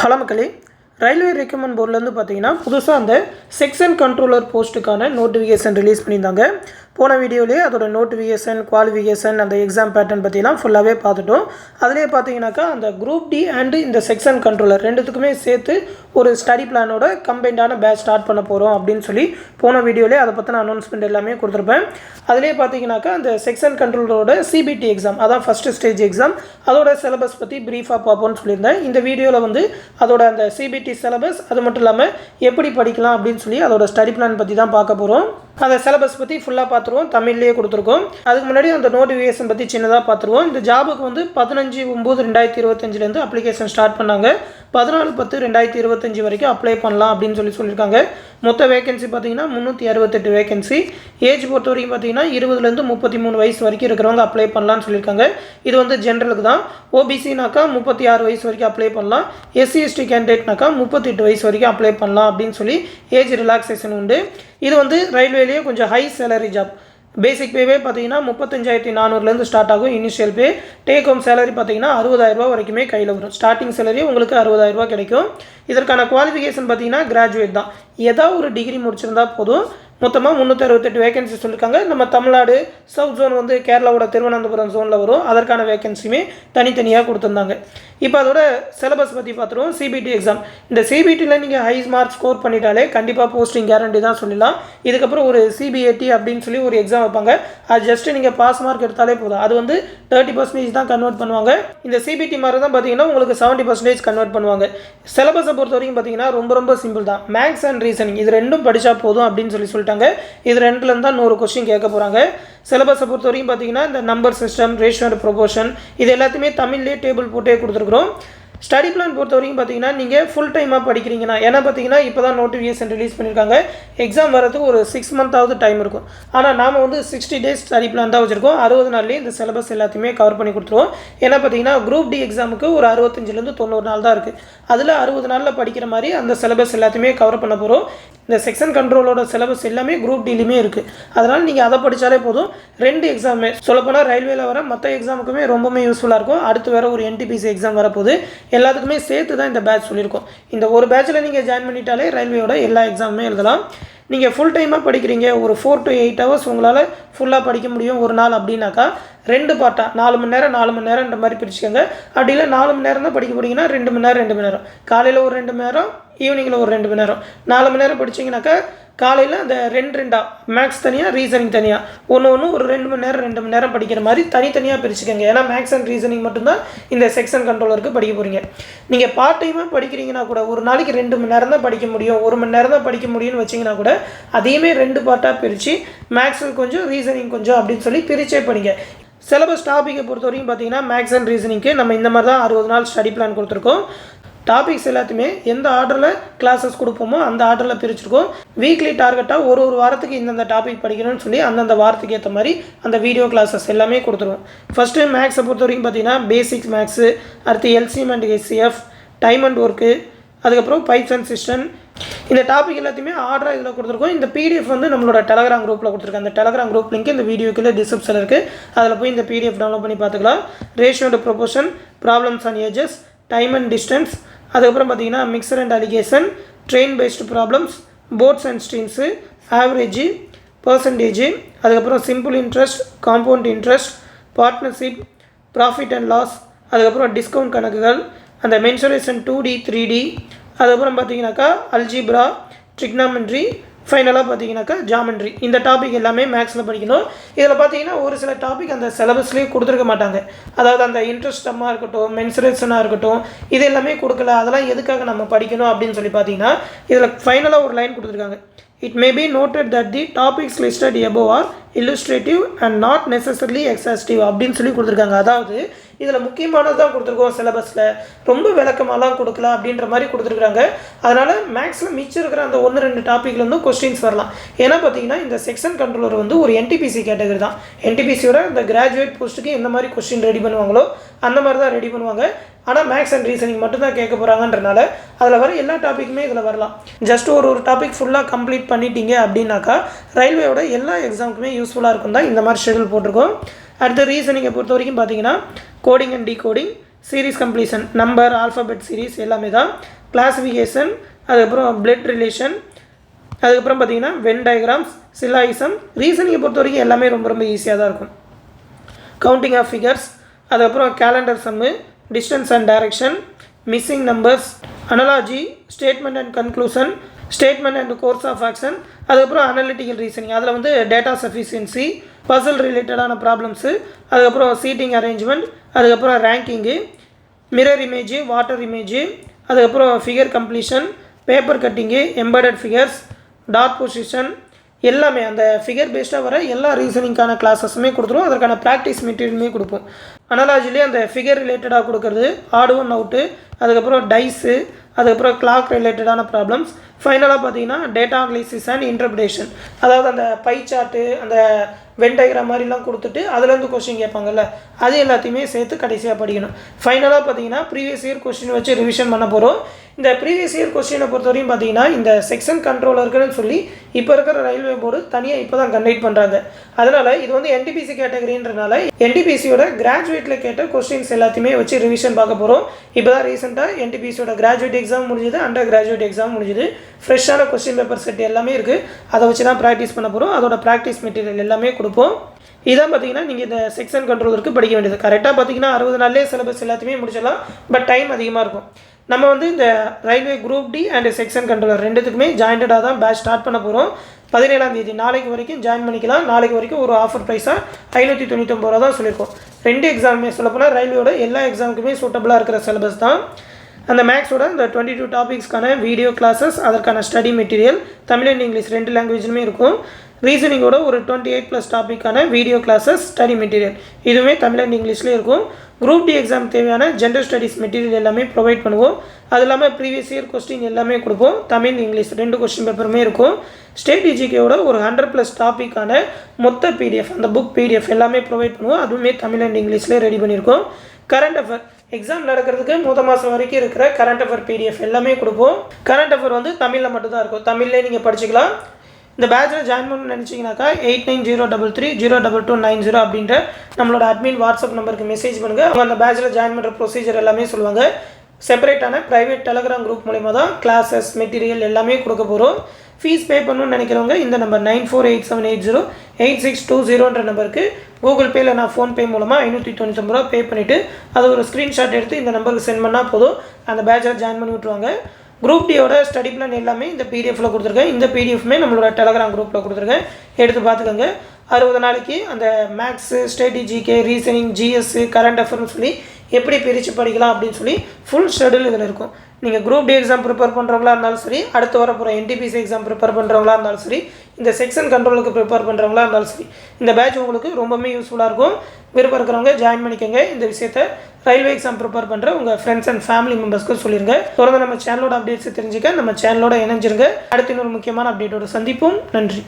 Hello மக்களே, railway recruitment போர்ட்லேருந்து பார்த்தீங்கன்னா புதுசாக அந்த செக்ஷன் கண்ட்ரோலர் போஸ்ட்டுக்கான நோட்டிஃபிகேஷன் ரிலீஸ் பண்ணியிருந்தாங்க. போன வீடியோலேயே அதோட நோட்டிஃபிகேஷன், குவாலிஃபிகேஷன், அந்த எக்ஸாம் பேட்டர்ன் பற்றிலாம் ஃபுல்லாகவே பார்த்துட்டோம். அதிலே பார்த்தீங்கன்னாக்கா அந்த குரூப் டி அண்டு இந்த செக்ஷன் கண்ட்ரோலர் ரெண்டுத்துக்குமே சேர்த்து ஒரு ஸ்டடி பிளானோட கம்பைண்டான பேட்ச் ஸ்டார்ட் பண்ண போகிறோம் அப்படின்னு சொல்லி போன வீடியோலேயே அதை பற்றின அனௌன்ஸ்மெண்ட் எல்லாமே கொடுத்துருப்பேன். அதிலே பார்த்தீங்கன்னாக்கா அந்த செக்ஷன் கண்ட்ரோலரோட சிபிடி எக்ஸாம், அதான் ஃபஸ்ட்டு ஸ்டேஜ் எக்ஸாம், அதோட சிலபஸ் பற்றி ப்ரீஃபாக பார்ப்போம்னு சொல்லியிருந்தேன். இந்த வீடியோவில் வந்து அதோட அந்த சிபிடி சிலபஸ், அது மட்டும் இல்லாமல் எப்படி படிக்கலாம் அப்படின்னு சொல்லி அதோட ஸ்டடி பிளான் பற்றி தான் பார்க்க போகிறோம். அந்த சிலபஸ் பற்றி ஃபுல்லாக பார்த்துருவோம், தமிழ்லேயே கொடுத்துருக்கோம். அதுக்கு முன்னாடி அந்த நோட்டிஃபிகேஷன் பற்றி சின்னதாக பார்த்துருவோம். இந்த ஜாபுக்கு வந்து 15/9/2025 அப்ளிகேஷன் ஸ்டார்ட் பண்ணாங்க. 14/10/2025 வரைக்கும் அப்ளை பண்ணலாம் அப்படின்னு சொல்லியிருக்காங்க. மொத்த வேகன்சி பார்த்தீங்கன்னா 368 வேகன்சி. ஏஜ் பொறுத்த வரைக்கும் பார்த்தீங்கன்னா 20லேருந்து 33 வயசு வரைக்கும் இருக்கிறவங்க அப்ளை பண்ணலான்னு சொல்லியிருக்காங்க. இது வந்து ஜென்ரலுக்கு தான். ஓபிசினாக்கா 36 வயசு வரைக்கும் அப்ளை பண்ணலாம். எஸ்சி எஸ்டி கேண்டிடேட்னாக்கா 38 வயசு வரைக்கும் அப்ளை பண்ணலாம் அப்படின்னு சொல்லி ஏஜ் ரிலாக்ஸேஷன் உண்டு. இது வந்து ரயில்வேலேயே கொஞ்சம் ஹை சேலரி ஜாப். பேசிக் பேவே பார்த்தீங்கன்னா 35,400 ஸ்டார்ட் ஆகும். இனிஷியல் பே. டேக் ஹோம் சேலரி பார்த்தீங்கன்னா 60,000 வரைக்குமே கையில் வரும். ஸ்டார்டிங் சேலரி உங்களுக்கு 60,000 கிடைக்கும். இதற்கான குவாலிஃபிகேஷன் பார்த்தீங்கன்னா கிராஜுவேட் தான். ஏதாவது ஒரு டிகிரி முடிச்சிருந்தா போதும். மொத்தமாக 368 வேகன்சி சொல்லியிருக்காங்க. நம்ம தமிழ்நாடு சவுத் ஜோன் வந்து கேரளாவோட திருவனந்தபுரம் ஜோனில் வரும். அதற்கான வேகன்சியுமே தனித்தனியாக கொடுத்துருந்தாங்க. இப்போ அதோட சிலபஸ் பற்றி பார்த்துருவோம். CBT exam. இந்த சிபிடியில் நீங்கள் ஹை மார்க் ஸ்கோர் பண்ணிட்டாலே கண்டிப்பாக போஸ்டிங் கேரண்டி தான் சொல்லலாம். இதுக்கப்புறம் ஒரு சிபிஏடி அப்படின்னு சொல்லி ஒரு எக்ஸாம் வைப்பாங்க. அது ஜஸ்ட்டு நீங்கள் பாஸ் மார்க் எடுத்தாலே போதும். அது வந்து 30% தான் கன்வெர்ட் பண்ணுவாங்க. இந்த சிபிடி மாதிரி தான் பார்த்தீங்கன்னா உங்களுக்கு 70% கன்வெர்ட் பண்ணுவாங்க. சிலபஸை பொறுத்த வரைக்கும் பார்த்தீங்கன்னா ரொம்ப சிம்பிள் தான். மேக்ஸ் அண்ட் ரீசனிங் இது ரெண்டும் படித்தா போதும் அப்படின்னு சொல்லிட்டாங்க. இது ரெண்டுலேருந்து தான் 100 கொஸ்டின் கேட்க போகிறாங்க. சிலபஸை பொறுத்த வரைக்கும் பார்த்தீங்கன்னா இந்த number system, ratio and proportion இது எல்லாத்தையுமே தமிழ்லேயே டேபிள் போட்டே கொடுத்துருக்குறோம். ஸ்டடி பிளான் பொறுத்த வரைக்கும் பார்த்தீங்கன்னா நீங்கள் ஃபுல் டைமாக படிக்கிறீங்கன்னா, ஏன்னா பார்த்தீங்கன்னா இப்போ தான் நோட்டிஃபிகேஷன் ரிலீஸ் பண்ணியிருக்காங்க. எக்ஸாம் வரதுக்கு ஒரு 6 மந்த்தாவது டைம் இருக்கும். ஆனால் நாம் வந்து 60 டேஸ் ஸ்டடி பிளான் தான் வச்சுருக்கோம். 60 நாள்லேயே இந்த சிலபஸ் எல்லாத்தையுமே கவர் பண்ணி கொடுத்துருவோம். ஏன்னா பார்த்தீங்கன்னா குரூப் டி எக்ஸாமுக்கு ஒரு 65லேருந்து 90 நாள் தான் இருக்குது. அதில் 60 நாளில் படிக்கிற மாதிரி அந்த சிலபஸ் எல்லாத்தையுமே கவர் பண்ண போகிறோம். இந்த செக்ஷன் கண்ட்ரோலோட சிலபஸ் எல்லாமே குரூப் டிலையுமே இருக்குது. அதனால் நீங்கள் அதை படித்தாலே போதும். 2 எக்ஸாமே சொல்லப்போனால் ரயில்வேல வர மற்ற எக்ஸாமுக்குமே ரொம்பவே யூஸ்ஃபுல்லாக இருக்கும். அடுத்து வேறு ஒரு என்டிபிசி எக்ஸாம் வரப்போகுது. எல்லாத்துக்குமே சேர்த்து தான் இந்த பேட்ச் சொல்லியிருக்கோம். இந்த ஒரு பேட்சில் நீங்கள் ஜாயின் பண்ணிட்டாலே ரயில்வேயோட எல்லா எக்ஸாமுமே எழுதலாம். நீங்கள் ஃபுல் டைமாக படிக்கிறீங்க, ஒரு 4 to 8 hours உங்களால் ஃபுல்லாக படிக்க முடியும் ஒரு நாள் அப்படின்னாக்கா 2 பார்ட்டாக 4 மணி நேரம் 4 மணி நேரம்ன்ற மாதிரி பிரிச்சுக்கோங்க. அப்படி இல்லை 4 மணி நேரம் தான் படிக்க போகிறீங்கன்னா 2 மணி நேரம் 2 மணி நேரம், காலையில் ஒரு 2 மணி நேரம், ஈவினிங்கில் ஒரு 2 மணி நேரம். 4 மணி நேரம் படிச்சிங்கனாக்கா காலையில் அந்த 2 மேக்ஸ் தனியாக, ரீசனிங் தனியாக, ஒன்று ஒரு 2 மணி நேரம் 2 மணி நேரம் படிக்கிற மாதிரி தனித்தனியாக பிரிச்சுக்கோங்க. ஏன்னா மேக்ஸ் அண்ட் ரீசனிங் மட்டும்தான் இந்த செக்ஷன் கண்ட்ரோலருக்கு படிக்க போகிறீங்க. நீங்கள் பார்ட் டைமாக படிக்கிறீங்கன்னா கூட ஒரு நாளைக்கு 2 மணி நேரம் தான் படிக்க முடியும், 1 மணி நேரம் தான் படிக்க முடியும்னு வச்சிங்கன்னா கூட அதையுமே 2 பார்ட்டாக பிரித்து மேக்ஸுக்கு கொஞ்சம், ரீசனிங் கொஞ்சம் அப்படின்னு சொல்லி பிரிச்சே படிங்க. சிலபஸ் டாப்பிக்கை பொறுத்த வரைக்கும் பார்த்தீங்கன்னா மேக்ஸ் அண்ட் ரீசனிங்க்கு நம்ம இந்த மாதிரி தான் 60 நாள் ஸ்டடி பிளான் கொடுத்துருக்கோம். டாபிக்ஸ் எல்லாத்தையுமே எந்த ஆர்டரில் கிளாஸஸ் கொடுப்போமோ அந்த ஆர்டரில் பிரிச்சுருக்கோம். வீக்லி டார்கெட்டாக ஒரு வாரத்துக்கு இந்தந்த டாபிக் படிக்கணும்னு சொல்லி அந்தந்த வாரத்துக்கு ஏற்ற மாதிரி அந்த வீடியோ கிளாஸஸ் எல்லாமே கொடுத்துருவோம். ஃபஸ்ட்டு மேக்ஸை பொறுத்த வரைக்கும் பார்த்தீங்கன்னா பேசிக்ஸ் மேக்ஸு, அடுத்து LCM and SCF, time and work, அதுக்கப்புறம் பைப்ஸ் அண்ட் சிஸ்டம், இந்த டாபிக் எல்லாத்தையுமே ஆர்டராக இதில் கொடுத்துருக்கோம். இந்த பிடிஎஃப் வந்து நம்மளோட டெலகிராம் குரூப்பில் கொடுத்துருக்கோம். அந்த டெலகிராம் குரூப் லிங்க் இந்த வீடியோக்குள்ளே டிஸ்கிரிப்ஷனில் இருக்குது. அதில் போய் இந்த பிடிஎஃப் டவுன்லோட் பண்ணி பார்த்துக்கலாம். Ratio and proportion, problems and ages, time and distance, அதுக்கப்புறம் பார்த்தீங்கன்னா mixture and alligation, train based problems, boats and streams, average, percentage, அதுக்கப்புறம் simple interest, compound interest, partnership, profit and loss, அதுக்கப்புறம் டிஸ்கவுண்ட் கணக்குகள், அந்த mensuration 2D 3D, அதுக்கப்புறம் பார்த்தீங்கன்னாக்கா algebra, trigonometry, ஃபைனலாக பார்த்தீங்கன்னாக்கா ஜாமெண்ட்ரி. இந்த டாபிக் எல்லாமே மேக்ஸில் படிக்கணும். இதில் பார்த்தீங்கன்னா ஒரு சில டாபிக் அந்த சிலபஸ்லேயே கொடுத்துருக்க மாட்டாங்க. அதாவது அந்த இன்ட்ரெஸ்டமாக இருக்கட்டும், மென்சுரேஷனாக இருக்கட்டும், இது எல்லாமே கொடுக்கல. அதெல்லாம் எதுக்காக நம்ம படிக்கணும் அப்படின்னு சொல்லி பார்த்தீங்கன்னா இதில் ஃபைனலாக ஒரு லைன் கொடுத்துருக்காங்க. It may be noted that the topics listed above are illustrative and not necessarily exhaustive அப்படின்னு சொல்லி கொடுத்துருக்காங்க. அதாவது இதில் முக்கியமானது தான் கொடுத்துருக்கோம். சிலபஸில் ரொம்ப விளக்கமாலாம் கொடுக்கல அப்படின்ற மாதிரி கொடுத்துருக்குறாங்க. அதனால் மேக்ஸில் மிச்சம் இருக்கிற அந்த 1-2 டாப்பிக்லேருந்து கொஸ்டின்ஸ் வரலாம். ஏன்னா பார்த்தீங்கன்னா இந்த செக்ஷன் கண்ட்ரோலர் வந்து ஒரு என்டிபிசி கேட்டகரி தான். என்டிபிசியோட இந்த கிராஜுவேட் போஸ்ட்டுக்கு எந்த மாதிரி கொஸ்டின் ரெடி பண்ணுவாங்களோ அந்த மாதிரி தான் ரெடி பண்ணுவாங்க. ஆனால் மேக்ஸ் அண்ட் ரீசனிங் மட்டும்தான் கேட்க போகிறாங்கன்றனால அதில் வர எல்லா டாப்பிக்குமே இதில் வரலாம். ஜஸ்ட் ஒரு டாபிக் ஃபுல்லாக கம்ப்ளீட் பண்ணிட்டீங்க அப்படின்னாக்கா ரயில்வேயோட எல்லா எக்ஸாமுக்குமே யூஸ்ஃபுல்லாக இருக்கும் தான் இந்த மாதிரி ஷெடியூல் போட்டிருக்கோம். அடுத்த ரீசனிங்கை பொறுத்த வரைக்கும் பார்த்தீங்கன்னா coding and decoding, series completion, number, alphabet series எல்லாமே தான். கிளாஸிஃபிகேஷன், அதுக்கப்புறம் பிளட் ரிலேஷன், அதுக்கப்புறம் பார்த்தீங்கன்னா வென் டயக்ராம்ஸ், சிலாயிசம். ரீசனிங்கை பொறுத்த வரைக்கும் எல்லாமே ரொம்ப ரொம்ப ஈஸியாக தான் இருக்கும். கவுண்டிங் ஆஃப் ஃபிகர்ஸ், அதுக்கப்புறம் calendar sum, distance and direction, missing numbers, analogy, statement and conclusion, statement and course of action, அதுக்கப்புறம் அனலிட்டிக்கல் ரீசனிங். அதில் வந்து டேட்டா சஃபிஷியன்சி, பசில் ரிலேட்டடான ப்ராப்ளம்ஸு, அதுக்கப்புறம் சீட்டிங் அரேஞ்ச்மெண்ட், அதுக்கப்புறம் ranking, mirror image, water image, அதுக்கப்புறம் figure completion, paper cutting, embedded figures, dot position எல்லாமே அந்த figure பேஸ்டாக வர எல்லா ரீசனிங்கான கிளாஸஸுமே கொடுத்துருவோம். அதற்கான ப்ராக்டிஸ் மெட்டீரியலுமே கொடுப்போம். அனலாஜிலே அந்த ஃபிகர் ரிலேட்டடாக கொடுக்குறது, ஆட் ஒன் அவுட்டு, அதுக்கப்புறம் டைஸு, அதுக்கப்புறம் கிளாக் ரிலேட்டடான ப்ராப்ளம்ஸ், ஃபைனலாக பார்த்தீங்கன்னா டேட்டா அனலிசிஸ் அண்ட் இன்டர்பிரேஷன். அதாவது அந்த பை சார்ட்டு, அந்த வென் டயக்ராம் மாதிரிலாம் கொடுத்துட்டு அதுலேருந்து கொஸ்டின் கேட்பாங்கல்ல, அது எல்லாத்தையுமே சேர்த்து கடைசியாக படிக்கணும். ஃபைனலாக பார்த்தீங்கன்னா ப்ரீவியஸ் இயர் கொஸ்டின் வச்சு ரிவிஷன் பண்ண போகிறோம். இந்த ப்ரீவியஸ் இயர் கொஸ்டினை பொறுத்தவரையும் பார்த்தீங்கன்னா இந்த செக்ஷன் கண்ட்ரோலருக்குன்னு சொல்லி இப்போ இருக்கிற ரயில்வே போர்டு தனியாக இப்போ தான் கண்டக்ட் பண்ணுறாங்க. அதனால் இது வந்து என்டிபிசி கேட்டகரின்றனால என்டிபிசியோட கிராஜுவேட்டில் கேட்ட கொஸ்டின்ஸ் எல்லாத்தையுமே வச்சு ரிவிஷன் பார்க்க போகிறோம். இப்போ தான் ரீசெண்டாக என்டிபிசியோட கிராஜுவேட் எக்ஸாம் முடிஞ்சுது, அண்டர் கிராஜுவேட் எக்ஸாம் முடிஞ்சுது. ஃப்ரெஷ்ஷான கொஸ்டின் பேப்பர் செட் எல்லாமே இருக்குது. அதை வச்சு தான் ப்ராக்டிஸ் பண்ண போகிறோம். அதோட ப்ராக்டிஸ் மெட்டீரியல் எல்லாமே கொடுப்போம். இதான் பார்த்தீங்கன்னா நீங்கள் இந்த செக்ஷன் கண்ட்ரோலருக்கு படிக்க வேண்டியது. கரெக்டாக பார்த்தீங்கன்னா 60 நாள்லேயே சிலபஸ் எல்லாத்தையுமே முடிச்சிடலாம். பட் டைம் அதிகமாக இருக்கும். நம்ம வந்து இந்த railway group D and section controller ரெண்டுத்துக்குமே ஜாயின்டாக தான் பேட்ச் ஸ்டார்ட் பண்ண போகிறோம். 17ஆம் தேதி நாளைக்கு வரைக்கும் ஜாயின் பண்ணிக்கலாம். நாளைக்கு வரைக்கும் ஒரு ஆஃபர் ப்ரைஸாக 599 ரூபா தான் சொல்லியிருக்கோம். 2 எக்ஸாமுமே சொல்லப்போனால் ரயில்வேயோட எல்லா எக்ஸாமுக்குமே சூட்டபுளாக இருக்கிற சிலபஸ் தான். அந்த மேக்ஸோட இந்த 22 டாபிக்ஸ்க்கான வீடியோ கிளாஸஸ், அதற்கான study material Tamil and English 2 லாங்குவேஜ்லுமே இருக்கும். ரீசனிங்கோட ஒரு 28+ டாப்பிக்கான வீடியோ கிளாஸஸ், ஸ்டடி மெட்டீரியல் இதுவுமே தமிழ் அண்ட் இங்கிலீஷ்லேயே இருக்கும். குரூப் டி எக்ஸாம் தேவையான ஜென்ரல் ஸ்டடீஸ் மெட்டீரியல் எல்லாமே ப்ரொவைட் பண்ணுவோம். அது இல்லாமல் ப்ரீவியஸ் இயர் கொஸ்டின் எல்லாமே கொடுப்போம். தமிழ் இங்கிலீஷ் 2 கொஸ்டின் பேப்பருமே இருக்கும். ஸ்டேட் ஜிகேயோட ஒரு 100+ டாப்பிக்கான மொத்த பிடிஎஃப், அந்த புக் பிடிஎஃப் எல்லாமே ப்ரொவைட் பண்ணுவோம். அதுவுமே தமிழ் அண்ட் இங்கிலீஷ்லேயே ரெடி பண்ணியிருக்கோம். கரண்ட் அஃபேர் எக்ஸாம் நடக்கிறதுக்கு முதல் மாதம் வரைக்கும் இருக்கிற கரண்ட் அஃபேர் பிடிஎஃப் எல்லாமே கொடுப்போம். கரண்ட் அஃபேர் வந்து தமிழில் மட்டும்தான் இருக்கும். தமிழ்லேயே நீங்கள் படிச்சுக்கலாம். இந்த பேட்சில் ஜாயின் பண்ணணும்னு நினச்சிங்கனாக்கா 8903302290 அப்படின்ற நம்மளோட அட்மின் வாட்ஸ்அப் நம்பருக்கு மெசேஜ் பண்ணுங்கள். அவங்க அந்த பேட்சில் ஜாயின் பண்ணுற ப்ரொசீஜர் எல்லாமே சொல்லுவாங்க. செப்பரேட்டான ப்ரைவேட் டெலகிராம் குரூப் மூலிமா தான் கிளாஸஸ் மெட்டீரியல் எல்லாமே கொடுக்க போகிறோம். ஃபீஸ் பே பண்ணணும்னு நினைக்கிறவங்க இந்த நம்பர் 9487808620 நம்பருக்கு கூகுள் பேயில் நான் ஃபோன்பே மூலமாக 599 ரூபா பே பண்ணிவிட்டு அதை ஒரு ஸ்க்ரீன்ஷாட் எடுத்து இந்த நம்பருக்கு சென்ட் பண்ணால் போதும். அந்த பேட்சில் ஜாயின் பண்ணி விட்ருவாங்க. குரூப் டியோட ஸ்டடி பிளான் எல்லாமே இந்த பிடிஎஃப்பில் கொடுத்துருக்கேன். இந்த பிடிஎஃப்மே நம்மளோட டெலகிராம் குரூப்பில் கொடுத்துருக்கேன். எடுத்து பார்த்துக்கோங்க. 60 நாளைக்கு அந்த maths, state GK, reasoning, GS, current அஃபேர்னு சொல்லி எப்படி பிரித்து படிக்கலாம் அப்படின்னு சொல்லி ஃபுல் ஷெடியூல் இதில் இருக்கும். நீங்கள் குரூப் டி எக்ஸாம் ப்ரிப்பேர் பண்ணுறவங்களா இருந்தாலும் சரி, அடுத்து வர போகிற என்டிபிசி எக்ஸாம் ப்ரிப்பேர் பண்ணுறவங்களா இருந்தாலும் சரி, இந்த செக்ஷன் கண்ட்ரோலுக்கு ப்ரிப்பேர் பண்ணுறவங்களா இருந்தாலும் சரி, இந்த பேட்ச் உங்களுக்கு ரொம்பவே யூஸ்ஃபுல்லாக இருக்கும். விருப்பம் இருக்கிறவங்க ஜாயின் பண்ணிக்கோங்க. இந்த விஷயத்தை ரயில்வே எக்ஸாம் ப்ரிப்பேர் பண்ணுற உங்கள் ஃப்ரெண்ட்ஸ் அண்ட் ஃபேமிலி மெம்பர்ஸ்க்கு சொல்லிடுங்க. தொடர்ந்து நம்ம சேனலோட அப்டேட்ஸ் தெரிஞ்சுக்க நம்ம சேனலோட இணைஞ்சிருங்க. அடுத்து இன்னொரு முக்கியமான அப்டேட்டோட சந்திப்போம். நன்றி.